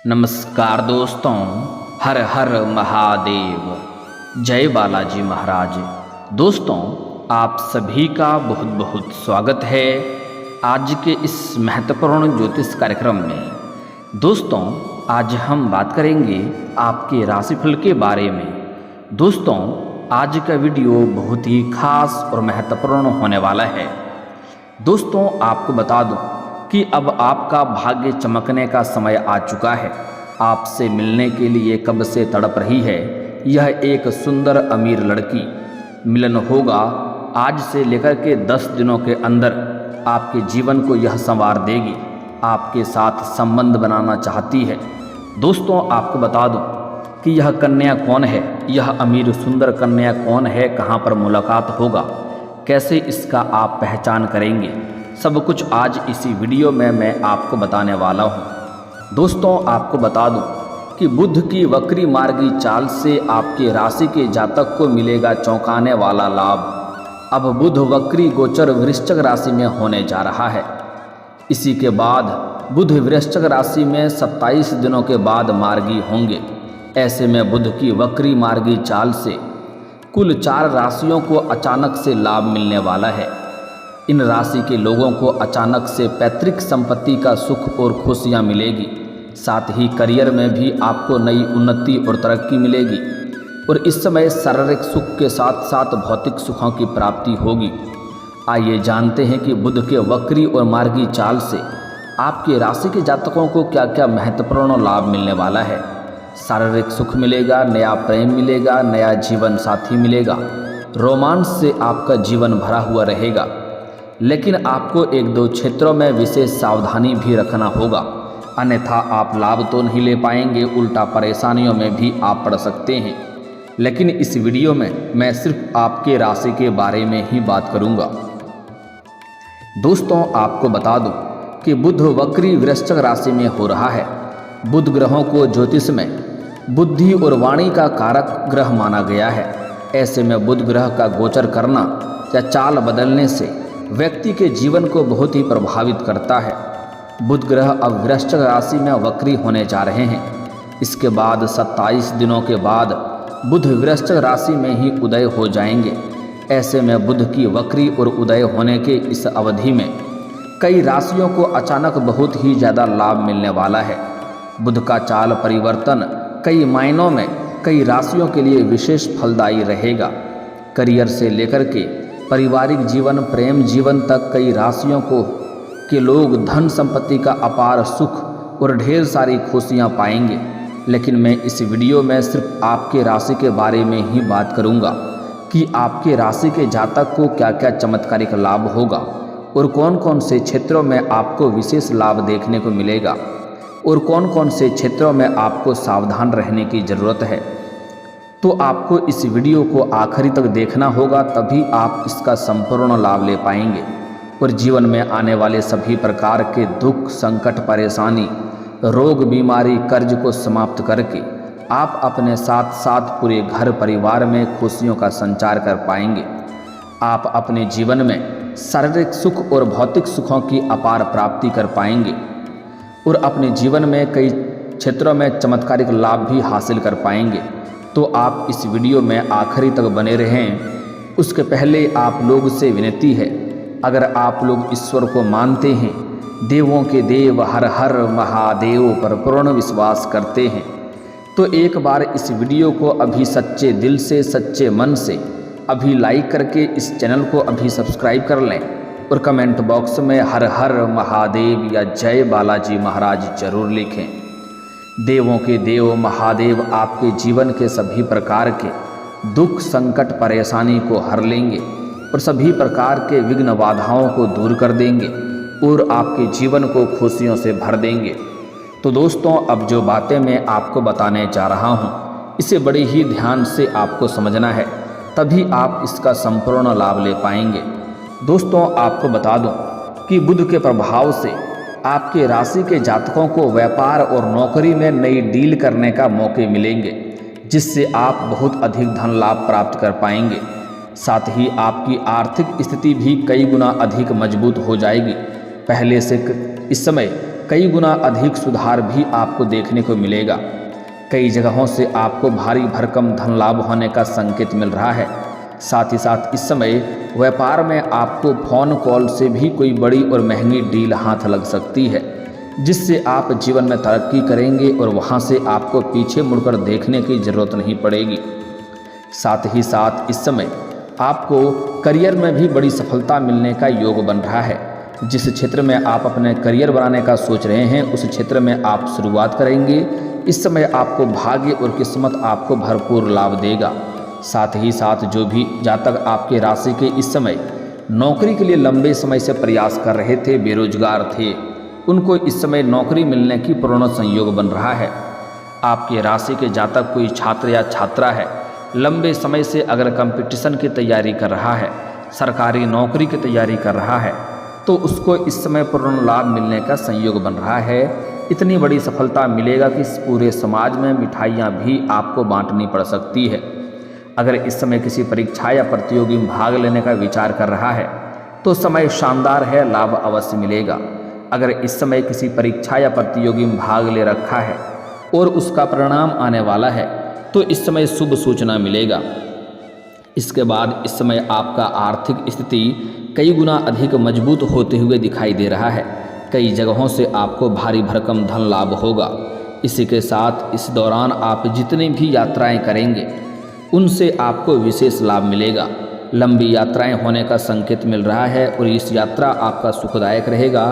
नमस्कार दोस्तों, हर हर महादेव, जय बालाजी महाराज। दोस्तों, आप सभी का बहुत बहुत स्वागत है आज के इस महत्वपूर्ण ज्योतिष कार्यक्रम में। दोस्तों, आज हम बात करेंगे आपके राशिफल के बारे में। दोस्तों, आज का वीडियो बहुत ही खास और महत्वपूर्ण होने वाला है। दोस्तों, आपको बता दूं कि अब आपका भाग्य चमकने का समय आ चुका है। आपसे मिलने के लिए कब से तड़प रही है यह एक सुंदर अमीर लड़की। मिलन होगा आज से लेकर के 10 दिनों के अंदर। आपके जीवन को यह संवार देगी, आपके साथ संबंध बनाना चाहती है। दोस्तों, आपको बता दूं कि यह कन्या कौन है, यह अमीर सुंदर कन्या कौन है, कहाँ पर मुलाकात होगा, कैसे इसका आप पहचान करेंगे, सब कुछ आज इसी वीडियो में मैं आपको बताने वाला हूँ। दोस्तों, आपको बता दूं कि बुध की वक्री मार्गी चाल से आपके राशि के जातक को मिलेगा चौंकाने वाला लाभ। अब बुध वक्री गोचर वृश्चिक राशि में होने जा रहा है। इसी के बाद बुध वृश्चिक राशि में 27 दिनों के बाद मार्गी होंगे। ऐसे में बुध की वक्री मार्गी चाल से कुल 4 राशियों को अचानक से लाभ मिलने वाला है। इन राशि के लोगों को अचानक से पैतृक संपत्ति का सुख और खुशियां मिलेगी। साथ ही करियर में भी आपको नई उन्नति और तरक्की मिलेगी और इस समय शारीरिक सुख के साथ साथ भौतिक सुखों की प्राप्ति होगी। आइए जानते हैं कि बुध के वक्री और मार्गी चाल से आपके राशि के जातकों को क्या क्या महत्वपूर्ण लाभ मिलने वाला है। शारीरिक सुख मिलेगा, नया प्रेम मिलेगा, नया जीवन साथी मिलेगा, रोमांस से आपका जीवन भरा हुआ रहेगा। लेकिन आपको 1-2 क्षेत्रों में विशेष सावधानी भी रखना होगा, अन्यथा आप लाभ तो नहीं ले पाएंगे, उल्टा परेशानियों में भी आप पड़ सकते हैं। लेकिन इस वीडियो में मैं सिर्फ आपके राशि के बारे में ही बात करूंगा। दोस्तों, आपको बता दूं कि बुध वक्री वृश्चिक राशि में हो रहा है। बुध ग्रहों को ज्योतिष में बुद्धि और वाणी का कारक ग्रह माना गया है। ऐसे में बुध ग्रह का गोचर करना या चाल बदलने से व्यक्ति के जीवन को बहुत ही प्रभावित करता है। बुध ग्रह अब वृश्चिक राशि में वक्री होने जा रहे हैं। इसके बाद 27 दिनों के बाद बुध वृश्चिक राशि में ही उदय हो जाएंगे। ऐसे में बुध की वक्री और उदय होने के इस अवधि में कई राशियों को अचानक बहुत ही ज़्यादा लाभ मिलने वाला है। बुध का चाल परिवर्तन कई मायनों में कई राशियों के लिए विशेष फलदायी रहेगा। करियर से लेकर के पारिवारिक जीवन, प्रेम जीवन तक कई राशियों के लोग धन संपत्ति का अपार सुख और ढेर सारी खुशियां पाएंगे। लेकिन मैं इस वीडियो में सिर्फ आपके राशि के बारे में ही बात करूंगा कि आपके राशि के जातक को क्या क्या चमत्कारिक लाभ होगा और कौन कौन से क्षेत्रों में आपको विशेष लाभ देखने को मिलेगा और कौन कौन से क्षेत्रों में आपको सावधान रहने की ज़रूरत है। तो आपको इस वीडियो को आखिरी तक देखना होगा, तभी आप इसका संपूर्ण लाभ ले पाएंगे और जीवन में आने वाले सभी प्रकार के दुख, संकट, परेशानी, रोग, बीमारी, कर्ज को समाप्त करके आप अपने साथ साथ पूरे घर परिवार में खुशियों का संचार कर पाएंगे। आप अपने जीवन में शारीरिक सुख और भौतिक सुखों की अपार प्राप्ति कर पाएंगे और अपने जीवन में कई क्षेत्रों में चमत्कारिक लाभ भी हासिल कर पाएंगे। तो आप इस वीडियो में आखिरी तक बने रहें। उसके पहले आप लोग से विनती है, अगर आप लोग ईश्वर को मानते हैं, देवों के देव हर हर महादेव पर पूर्ण विश्वास करते हैं, तो एक बार इस वीडियो को अभी सच्चे दिल से, सच्चे मन से अभी लाइक करके इस चैनल को अभी सब्सक्राइब कर लें और कमेंट बॉक्स में हर हर महादेव या जय बालाजी महाराज जरूर लिखें। देवों के देव महादेव आपके जीवन के सभी प्रकार के दुख, संकट, परेशानी को हर लेंगे और सभी प्रकार के विघ्न बाधाओं को दूर कर देंगे और आपके जीवन को खुशियों से भर देंगे। तो दोस्तों, अब जो बातें मैं आपको बताने जा रहा हूँ, इसे बड़े ही ध्यान से आपको समझना है, तभी आप इसका संपूर्ण लाभ ले पाएंगे। दोस्तों, आपको बता दूं कि बुध के प्रभाव से आपके राशि के जातकों को व्यापार और नौकरी में नई डील करने का मौके मिलेंगे, जिससे आप बहुत अधिक धन लाभ प्राप्त कर पाएंगे। साथ ही आपकी आर्थिक स्थिति भी कई गुना अधिक मजबूत हो जाएगी। पहले से इस समय कई गुना अधिक सुधार भी आपको देखने को मिलेगा। कई जगहों से आपको भारी भरकम धन लाभ होने का संकेत मिल रहा है। साथ ही साथ इस समय व्यापार में आपको फोन कॉल से भी कोई बड़ी और महंगी डील हाथ लग सकती है, जिससे आप जीवन में तरक्की करेंगे और वहां से आपको पीछे मुड़कर देखने की ज़रूरत नहीं पड़ेगी। साथ ही साथ इस समय आपको करियर में भी बड़ी सफलता मिलने का योग बन रहा है। जिस क्षेत्र में आप अपने करियर बनाने का सोच रहे हैं उस क्षेत्र में आप शुरुआत करेंगे। इस समय आपको भाग्य और किस्मत आपको भरपूर लाभ देगा। साथ ही साथ जो भी जातक आपके राशि के इस समय नौकरी के लिए लंबे समय से प्रयास कर रहे थे, बेरोजगार थे, उनको इस समय नौकरी मिलने की पूर्ण संयोग बन रहा है। आपके राशि के जातक कोई छात्र या छात्रा है, लंबे समय से अगर कंपटीशन की तैयारी कर रहा है, सरकारी नौकरी की तैयारी कर रहा है, तो उसको इस समय पूर्ण लाभ मिलने का संयोग बन रहा है। इतनी बड़ी सफलता मिलेगा कि पूरे समाज में मिठाइयाँ भी आपको बांटनी पड़ सकती है। अगर इस समय किसी परीक्षा या प्रतियोगी में भाग लेने का विचार कर रहा है तो समय शानदार है, लाभ अवश्य मिलेगा। अगर इस समय किसी परीक्षा या प्रतियोगी में भाग ले रखा है और उसका परिणाम आने वाला है तो इस समय शुभ सूचना मिलेगा। इसके बाद इस समय आपका आर्थिक स्थिति कई गुना अधिक मजबूत होते हुए दिखाई दे रहा है। कई जगहों से आपको भारी भरकम धन लाभ होगा। इसी के साथ इस दौरान आप जितनी भी यात्राएं करेंगे उनसे आपको विशेष लाभ मिलेगा। लंबी यात्राएं होने का संकेत मिल रहा है और इस यात्रा आपका सुखदायक रहेगा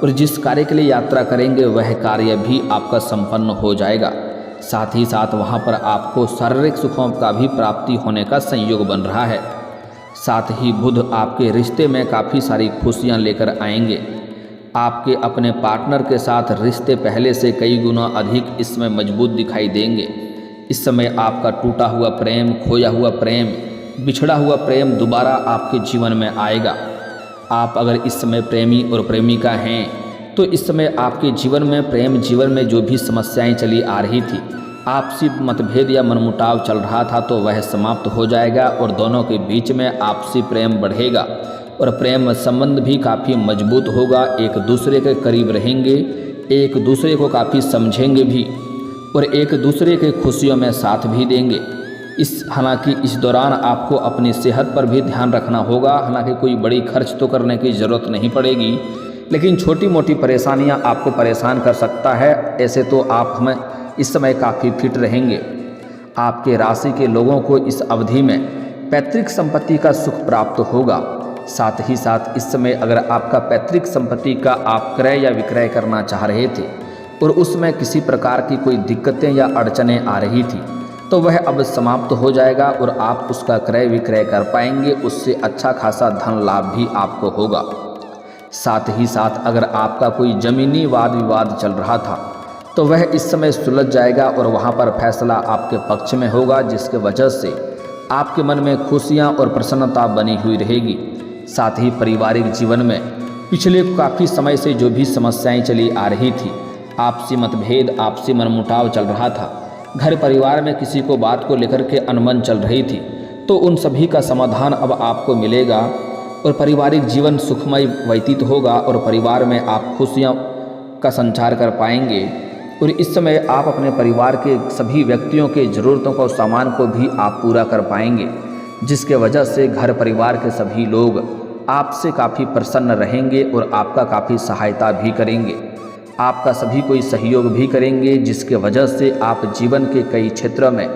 और जिस कार्य के लिए यात्रा करेंगे वह कार्य भी आपका संपन्न हो जाएगा। साथ ही साथ वहां पर आपको शारीरिक सुखों का भी प्राप्ति होने का संयोग बन रहा है। साथ ही बुध आपके रिश्ते में काफ़ी सारी खुशियां लेकर आएंगे। आपके अपने पार्टनर के साथ रिश्ते पहले से कई गुना अधिक इसमें मजबूत दिखाई देंगे। इस समय आपका टूटा हुआ प्रेम, खोया हुआ प्रेम, बिछड़ा हुआ प्रेम दोबारा आपके जीवन में आएगा। आप अगर इस समय प्रेमी और प्रेमिका हैं तो इस समय आपके जीवन में प्रेम जीवन में जो भी समस्याएं चली आ रही थी, आपसी मतभेद या मनमुटाव चल रहा था, तो वह समाप्त हो जाएगा और दोनों के बीच में आपसी प्रेम बढ़ेगा और प्रेम संबंध भी काफ़ी मजबूत होगा। एक दूसरे के करीब रहेंगे, एक दूसरे को काफ़ी समझेंगे भी और एक दूसरे के खुशियों में साथ भी देंगे। हालांकि इस दौरान आपको अपनी सेहत पर भी ध्यान रखना होगा। हालांकि कोई बड़ी खर्च तो करने की ज़रूरत नहीं पड़ेगी, लेकिन छोटी मोटी परेशानियां आपको परेशान कर सकता है। ऐसे तो आप हमें इस समय काफ़ी फिट रहेंगे। आपके राशि के लोगों को इस अवधि में पैतृक संपत्ति का सुख प्राप्त होगा। साथ ही साथ इस समय अगर आपका पैतृक संपत्ति का आप क्रय या विक्रय करना चाह रहे थे और उसमें किसी प्रकार की कोई दिक्कतें या अड़चनें आ रही थी तो वह अब समाप्त हो जाएगा और आप उसका क्रय विक्रय कर पाएंगे। उससे अच्छा खासा धन लाभ भी आपको होगा। साथ ही साथ अगर आपका कोई ज़मीनी वाद विवाद चल रहा था तो वह इस समय सुलझ जाएगा और वहां पर फैसला आपके पक्ष में होगा, जिसके वजह से आपके मन में खुशियां और प्रसन्नता बनी हुई रहेगी। साथ ही पारिवारिक जीवन में पिछले काफ़ी समय से जो भी समस्याएं चली आ रही थी, आपसी मतभेद, आपसी मनमुटाव चल रहा था, घर परिवार में किसी को बात को लेकर के अनबन चल रही थी, तो उन सभी का समाधान अब आपको मिलेगा और पारिवारिक जीवन सुखमय व्यतीत होगा और परिवार में आप खुशियां का संचार कर पाएंगे। और इस समय आप अपने परिवार के सभी व्यक्तियों के ज़रूरतों को, सामान को भी आप पूरा कर पाएंगे, जिसके वजह से घर परिवार के सभी लोग आपसे काफ़ी प्रसन्न रहेंगे और आपका काफ़ी सहायता भी करेंगे। आपका सभी कोई सहयोग भी करेंगे, जिसके वजह से आप जीवन के कई क्षेत्रों में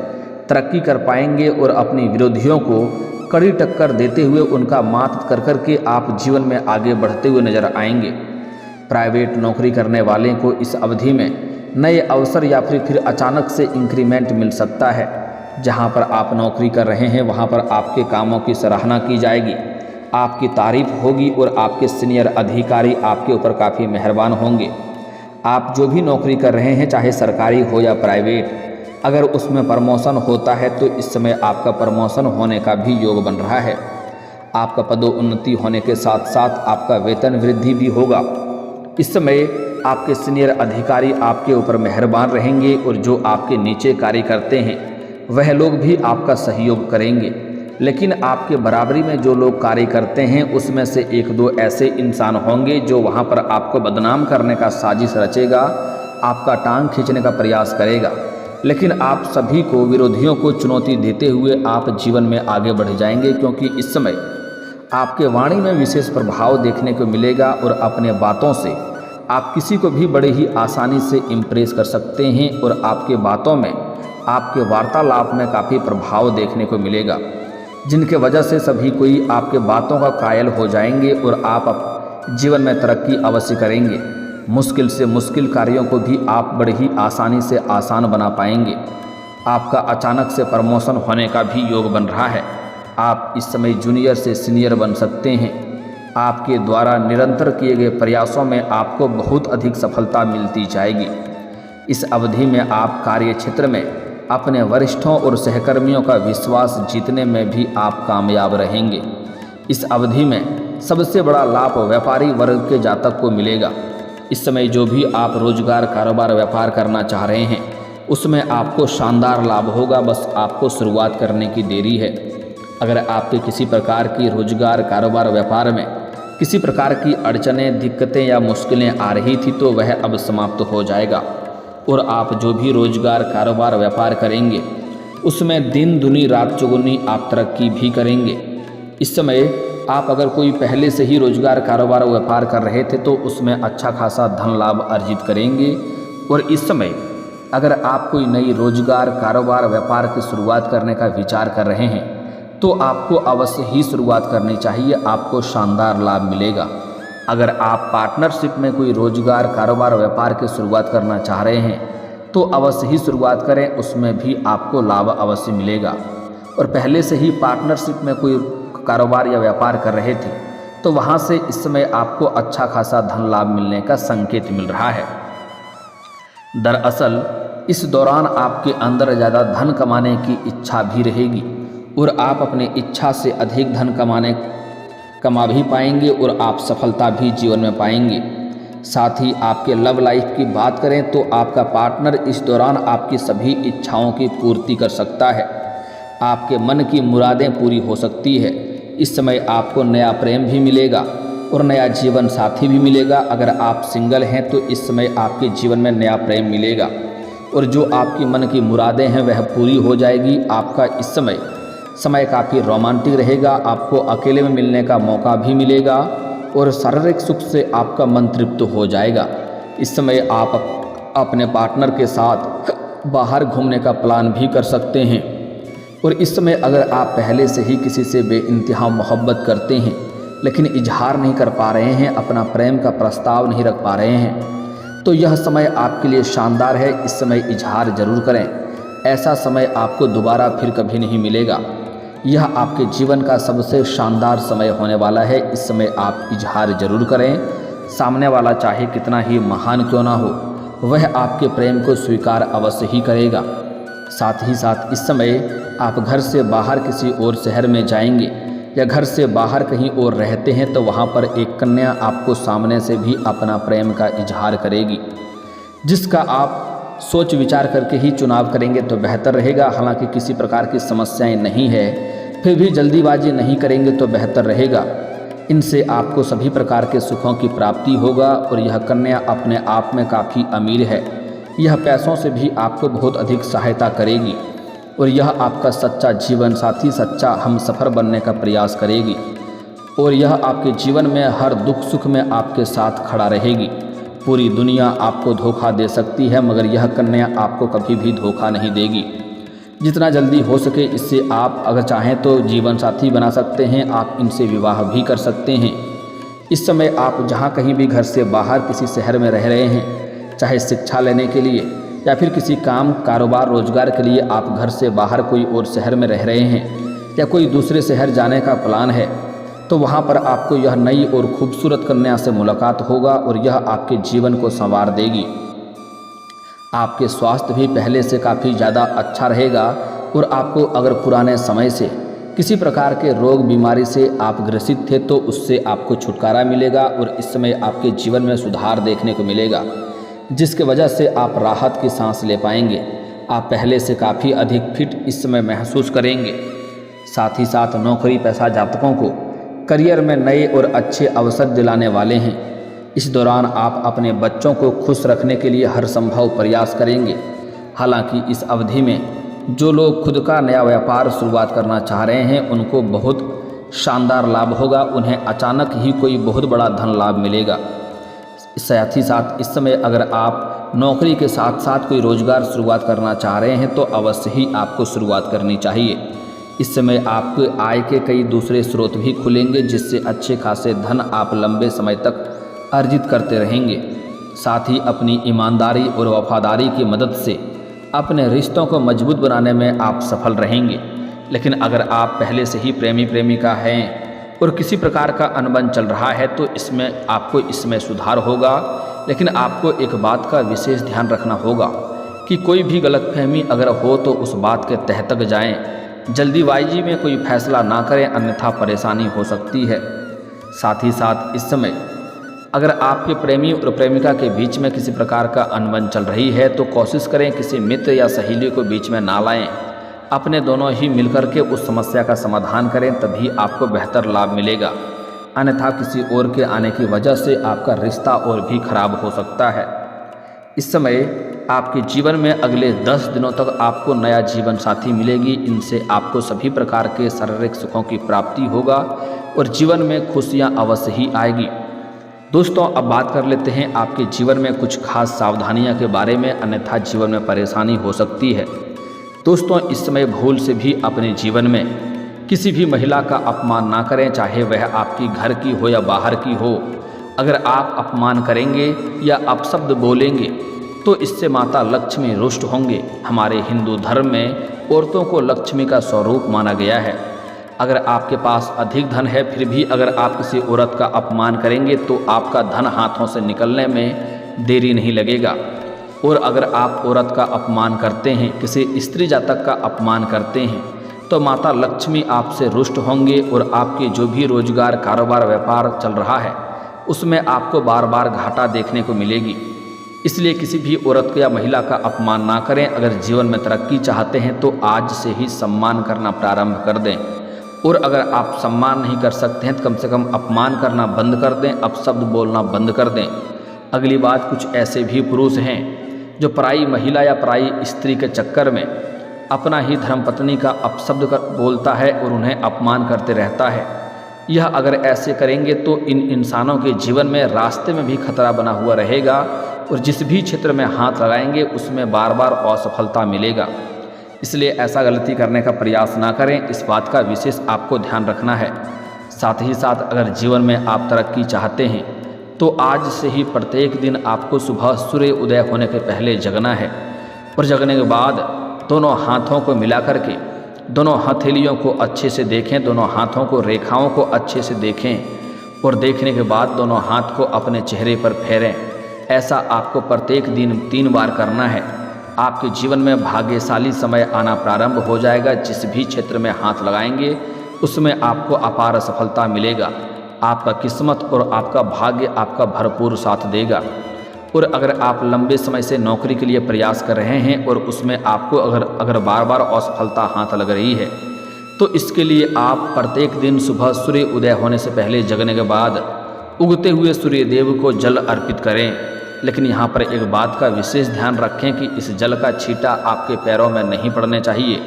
तरक्की कर पाएंगे और अपने विरोधियों को कड़ी टक्कर देते हुए उनका मात कर कर के आप जीवन में आगे बढ़ते हुए नजर आएंगे। प्राइवेट नौकरी करने वाले को इस अवधि में नए अवसर या फिर अचानक से इंक्रीमेंट मिल सकता है। जहां पर आप नौकरी कर रहे हैं वहां पर आपके कामों की सराहना की जाएगी, आपकी तारीफ होगी और आपके सीनियर अधिकारी आपके ऊपर काफ़ी मेहरबान होंगे। आप जो भी नौकरी कर रहे हैं, चाहे सरकारी हो या प्राइवेट, अगर उसमें प्रमोशन होता है तो इस समय आपका प्रमोशन होने का भी योग बन रहा है। आपका पदोन्नति होने के साथ साथ आपका वेतन वृद्धि भी होगा। इस समय आपके सीनियर अधिकारी आपके ऊपर मेहरबान रहेंगे और जो आपके नीचे कार्य करते हैं वह लोग भी आपका सहयोग करेंगे। लेकिन आपके बराबरी में जो लोग कार्य करते हैं उसमें से एक दो ऐसे इंसान होंगे जो वहाँ पर आपको बदनाम करने का साजिश रचेगा, आपका टांग खींचने का प्रयास करेगा। लेकिन आप सभी को, विरोधियों को चुनौती देते हुए आप जीवन में आगे बढ़ जाएंगे, क्योंकि इस समय आपके वाणी में विशेष प्रभाव देखने को मिलेगा और अपने बातों से आप किसी को भी बड़े ही आसानी से इम्प्रेस कर सकते हैं और आपके बातों में, आपके वार्तालाप में काफ़ी प्रभाव देखने को मिलेगा, जिनके वजह से सभी कोई आपके बातों का कायल हो जाएंगे और आप जीवन में तरक्की अवश्य करेंगे। मुश्किल से मुश्किल कार्यों को भी आप बड़े ही आसानी से आसान बना पाएंगे। आपका अचानक से प्रमोशन होने का भी योग बन रहा है। आप इस समय जूनियर से सीनियर बन सकते हैं। आपके द्वारा निरंतर किए गए प्रयासों में आपको बहुत अधिक सफलता मिलती जाएगी। इस अवधि में आप कार्य क्षेत्र में अपने वरिष्ठों और सहकर्मियों का विश्वास जीतने में भी आप कामयाब रहेंगे। इस अवधि में सबसे बड़ा लाभ व्यापारी वर्ग के जातक को मिलेगा। इस समय जो भी आप रोजगार, कारोबार, व्यापार करना चाह रहे हैं उसमें आपको शानदार लाभ होगा, बस आपको शुरुआत करने की देरी है। अगर आपके किसी प्रकार की रोजगार, कारोबार, व्यापार में किसी प्रकार की अड़चनें, दिक्कतें या मुश्किलें आ रही थी तो वह अब समाप्त हो जाएगा और आप जो भी रोजगार, कारोबार, व्यापार करेंगे उसमें दिन दुनी रात चौगुनी आप तरक्की भी करेंगे। इस समय आप अगर कोई पहले से ही रोजगार, कारोबार, व्यापार कर रहे थे तो उसमें अच्छा खासा धन लाभ अर्जित करेंगे। और इस समय अगर आप कोई नई रोजगार, कारोबार, व्यापार की शुरुआत करने का विचार कर रहे हैं तो आपको अवश्य ही शुरुआत करनी चाहिए, आपको शानदार लाभ मिलेगा। अगर आप पार्टनरशिप में कोई रोजगार, कारोबार, व्यापार की शुरुआत करना चाह रहे हैं तो अवश्य ही शुरुआत करें, उसमें भी आपको लाभ अवश्य मिलेगा। और पहले से ही पार्टनरशिप में कोई कारोबार या व्यापार कर रहे थे तो वहाँ से इस समय आपको अच्छा खासा धन लाभ मिलने का संकेत मिल रहा है। दरअसल इस दौरान आपके अंदर ज़्यादा धन कमाने की इच्छा भी रहेगी और आप अपने इच्छा से अधिक धन कमा भी पाएंगे और आप सफलता भी जीवन में पाएंगे। साथ ही आपके लव लाइफ की बात करें तो आपका पार्टनर इस दौरान आपकी सभी इच्छाओं की पूर्ति कर सकता है। आपके मन की मुरादें पूरी हो सकती है। इस समय आपको नया प्रेम भी मिलेगा और नया जीवन साथी भी मिलेगा। अगर आप सिंगल हैं तो इस समय आपके जीवन में नया प्रेम मिलेगा और जो आपकी मन की मुरादें हैं वह पूरी हो जाएगी। आपका इस समय काफ़ी रोमांटिक रहेगा। आपको अकेले में मिलने का मौका भी मिलेगा और शारीरिक सुख से आपका मन तृप्त हो जाएगा। इस समय आप अपने पार्टनर के साथ बाहर घूमने का प्लान भी कर सकते हैं। और इस समय अगर आप पहले से ही किसी से बेइंतहा मोहब्बत करते हैं लेकिन इजहार नहीं कर पा रहे हैं, अपना प्रेम का प्रस्ताव नहीं रख पा रहे हैं, तो यह समय आपके लिए शानदार है। इस समय इजहार जरूर करें। ऐसा समय आपको दोबारा फिर कभी नहीं मिलेगा। यह आपके जीवन का सबसे शानदार समय होने वाला है। इस समय आप इजहार जरूर करें। सामने वाला चाहे कितना ही महान क्यों ना हो, वह आपके प्रेम को स्वीकार अवश्य ही करेगा। साथ ही साथ इस समय आप घर से बाहर किसी और शहर में जाएंगे या घर से बाहर कहीं और रहते हैं तो वहाँ पर एक कन्या आपको सामने से भी अपना प्रेम का इजहार करेगी, जिसका आप सोच विचार करके ही चुनाव करेंगे तो बेहतर रहेगा। हालांकि किसी प्रकार की समस्याएं नहीं है, फिर भी जल्दीबाजी नहीं करेंगे तो बेहतर रहेगा। इनसे आपको सभी प्रकार के सुखों की प्राप्ति होगा और यह कन्या अपने आप में काफ़ी अमीर है। यह पैसों से भी आपको बहुत अधिक सहायता करेगी और यह आपका सच्चा जीवन साथी, सच्चा हमसफ़र बनने का प्रयास करेगी और यह आपके जीवन में हर दुख सुख में आपके साथ खड़ा रहेगी। पूरी दुनिया आपको धोखा दे सकती है मगर यह कन्या आपको कभी भी धोखा नहीं देगी। जितना जल्दी हो सके इससे आप अगर चाहें तो जीवन साथी बना सकते हैं, आप इनसे विवाह भी कर सकते हैं। इस समय आप जहाँ कहीं भी घर से बाहर किसी शहर में रह रहे हैं, चाहे शिक्षा लेने के लिए या फिर किसी काम, कारोबार, रोजगार के लिए आप घर से बाहर कोई और शहर में रह रहे हैं या कोई दूसरे शहर जाने का प्लान है, तो वहाँ पर आपको यह नई और खूबसूरत कन्या से मुलाकात होगा और यह आपके जीवन को संवार देगी। आपके स्वास्थ्य भी पहले से काफ़ी ज़्यादा अच्छा रहेगा और आपको अगर पुराने समय से किसी प्रकार के रोग बीमारी से आप ग्रसित थे तो उससे आपको छुटकारा मिलेगा और इस समय आपके जीवन में सुधार देखने को मिलेगा, जिसके वजह से आप राहत की सांस ले पाएंगे। आप पहले से काफ़ी अधिक फिट इस समय महसूस करेंगे। साथ ही साथ नौकरी पेशा जातकों को करियर में नए और अच्छे अवसर दिलाने वाले हैं। इस दौरान आप अपने बच्चों को खुश रखने के लिए हर संभव प्रयास करेंगे। हालांकि इस अवधि में जो लोग खुद का नया व्यापार शुरुआत करना चाह रहे हैं उनको बहुत शानदार लाभ होगा। उन्हें अचानक ही कोई बहुत बड़ा धन लाभ मिलेगा। साथ ही साथ इस समय अगर आप नौकरी के साथ साथ कोई रोजगार शुरुआत करना चाह रहे हैं तो अवश्य ही आपको शुरुआत करनी चाहिए। इस समय आपके आय के कई दूसरे स्रोत भी खुलेंगे जिससे अच्छे खासे धन आप लंबे समय तक अर्जित करते रहेंगे। साथ ही अपनी ईमानदारी और वफादारी की मदद से अपने रिश्तों को मजबूत बनाने में आप सफल रहेंगे। लेकिन अगर आप पहले से ही प्रेमी प्रेमिका हैं और किसी प्रकार का अनबन चल रहा है तो इसमें सुधार होगा। लेकिन आपको एक बात का विशेष ध्यान रखना होगा कि कोई भी गलतफहमी अगर हो तो उस बात के तह तक जाएं। जल्दीबाजी में कोई फैसला ना करें, अन्यथा परेशानी हो सकती है। साथ ही साथ इस समय अगर आपके प्रेमी और प्रेमिका के बीच में किसी प्रकार का अनबन चल रही है तो कोशिश करें किसी मित्र या सहेली को बीच में ना लाएं। अपने दोनों ही मिलकर के उस समस्या का समाधान करें, तभी आपको बेहतर लाभ मिलेगा। अन्यथा किसी और के आने की वजह से आपका रिश्ता और भी खराब हो सकता है। इस समय आपके जीवन में अगले 10 दिनों तक आपको नया जीवन साथी मिलेगी। इनसे आपको सभी प्रकार के शारीरिक सुखों की प्राप्ति होगा और जीवन में खुशियां अवश्य ही आएगी। दोस्तों, अब बात कर लेते हैं आपके जीवन में कुछ खास सावधानियां के बारे में, अन्यथा जीवन में परेशानी हो सकती है। दोस्तों, इस समय भूल से भी अपने जीवन में किसी भी महिला का अपमान ना करें, चाहे वह आपकी घर की हो या बाहर की हो। अगर आप अपमान करेंगे या अपशब्द बोलेंगे तो इससे माता लक्ष्मी रुष्ट होंगे। हमारे हिंदू धर्म में औरतों को लक्ष्मी का स्वरूप माना गया है। अगर आपके पास अधिक धन है फिर भी अगर आप किसी औरत का अपमान करेंगे तो आपका धन हाथों से निकलने में देरी नहीं लगेगा। और अगर आप औरत का अपमान करते हैं, किसी स्त्री जातक का अपमान करते हैं तो माता लक्ष्मी आपसे रुष्ट होंगे और आपके जो भी रोजगार, कारोबार, व्यापार चल रहा है उसमें आपको बार बार घाटा देखने को मिलेगी। इसलिए किसी भी औरत या महिला का अपमान ना करें। अगर जीवन में तरक्की चाहते हैं तो आज से ही सम्मान करना प्रारंभ कर दें। और अगर आप सम्मान नहीं कर सकते हैं तो कम से कम अपमान करना बंद कर दें, अपशब्द बोलना बंद कर दें। अगली बात, कुछ ऐसे भी पुरुष हैं जो पराई महिला या पराई स्त्री के चक्कर में अपना ही धर्मपत्नी का अपशब्द बोलता है और उन्हें अपमान करते रहता है। यह अगर ऐसे करेंगे तो इन इंसानों के जीवन में रास्ते में भी खतरा बना हुआ रहेगा और जिस भी क्षेत्र में हाथ लगाएंगे उसमें बार बार असफलता मिलेगा। इसलिए ऐसा गलती करने का प्रयास ना करें, इस बात का विशेष आपको ध्यान रखना है। साथ ही साथ अगर जीवन में आप तरक्की चाहते हैं तो आज से ही प्रत्येक दिन आपको सुबह सूर्य उदय होने के पहले जगना है और जगने के बाद दोनों हाथों को मिला करके दोनों हथेलियों को अच्छे से देखें, दोनों हाथों को रेखाओं को अच्छे से देखें और देखने के बाद दोनों हाथ को अपने चेहरे पर फेरें। ऐसा आपको प्रत्येक दिन 3 बार करना है। आपके जीवन में भाग्यशाली समय आना प्रारंभ हो जाएगा। जिस भी क्षेत्र में हाथ लगाएंगे उसमें आपको अपार सफलता मिलेगा। आपका किस्मत और आपका भाग्य आपका भरपूर साथ देगा। और अगर आप लंबे समय से नौकरी के लिए प्रयास कर रहे हैं और उसमें आपको अगर बार बार असफलता हाथ लग रही है तो इसके लिए आप प्रत्येक दिन सुबह सूर्य उदय होने से पहले जगने के बाद उगते हुए सूर्य देव को जल अर्पित करें। लेकिन यहाँ पर एक बात का विशेष ध्यान रखें कि इस जल का छींटा आपके पैरों में नहीं पड़ने चाहिए,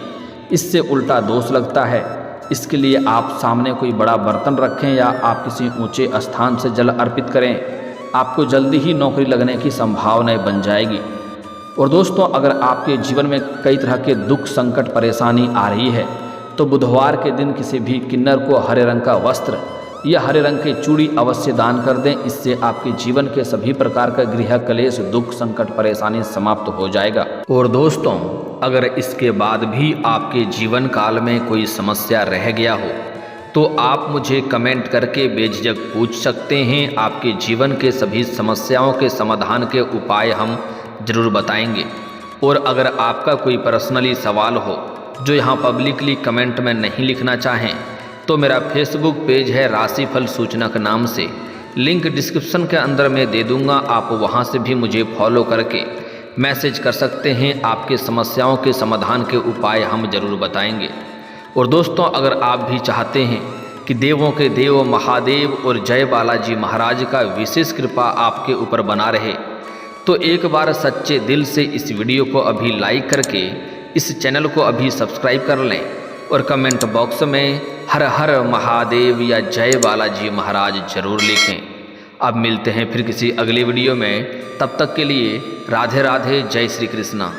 इससे उल्टा दोष लगता है। इसके लिए आप सामने कोई बड़ा बर्तन रखें या आप किसी ऊंचे स्थान से जल अर्पित करें। आपको जल्दी ही नौकरी लगने की संभावनाएं बन जाएगी। और दोस्तों, अगर आपके जीवन में कई तरह के दुख, संकट, परेशानी आ रही है तो बुधवार के दिन किसी भी किन्नर को हरे रंग का वस्त्र या हरे रंग की चूड़ी अवश्य दान कर दें। इससे आपके जीवन के सभी प्रकार का गृह कलेश, दुख, संकट, परेशानी समाप्त हो जाएगा। और दोस्तों, अगर इसके बाद भी आपके जीवन काल में कोई समस्या रह गया हो तो आप मुझे कमेंट करके बेझिझक पूछ सकते हैं। आपके जीवन के सभी समस्याओं के समाधान के उपाय हम जरूर बताएंगे। और अगर आपका कोई पर्सनली सवाल हो जो यहाँ पब्लिकली कमेंट में नहीं लिखना चाहें तो मेरा फेसबुक पेज है राशिफल सूचनक नाम से, लिंक डिस्क्रिप्शन के अंदर मैं दे दूँगा। आप वहाँ से भी मुझे फॉलो करके मैसेज कर सकते हैं। आपके समस्याओं के समाधान के उपाय हम जरूर बताएंगे। और दोस्तों, अगर आप भी चाहते हैं कि देवों के देव महादेव और जय बालाजी महाराज का विशेष कृपा आपके ऊपर बना रहे, तो एक बार सच्चे दिल से इस वीडियो को अभी लाइक करके इस चैनल को अभी सब्सक्राइब कर लें और कमेंट बॉक्स में हर हर महादेव या जय बालाजी महाराज जरूर लिखें। अब मिलते हैं फिर किसी अगली वीडियो में, तब तक के लिए राधे राधे, जय श्री कृष्णा।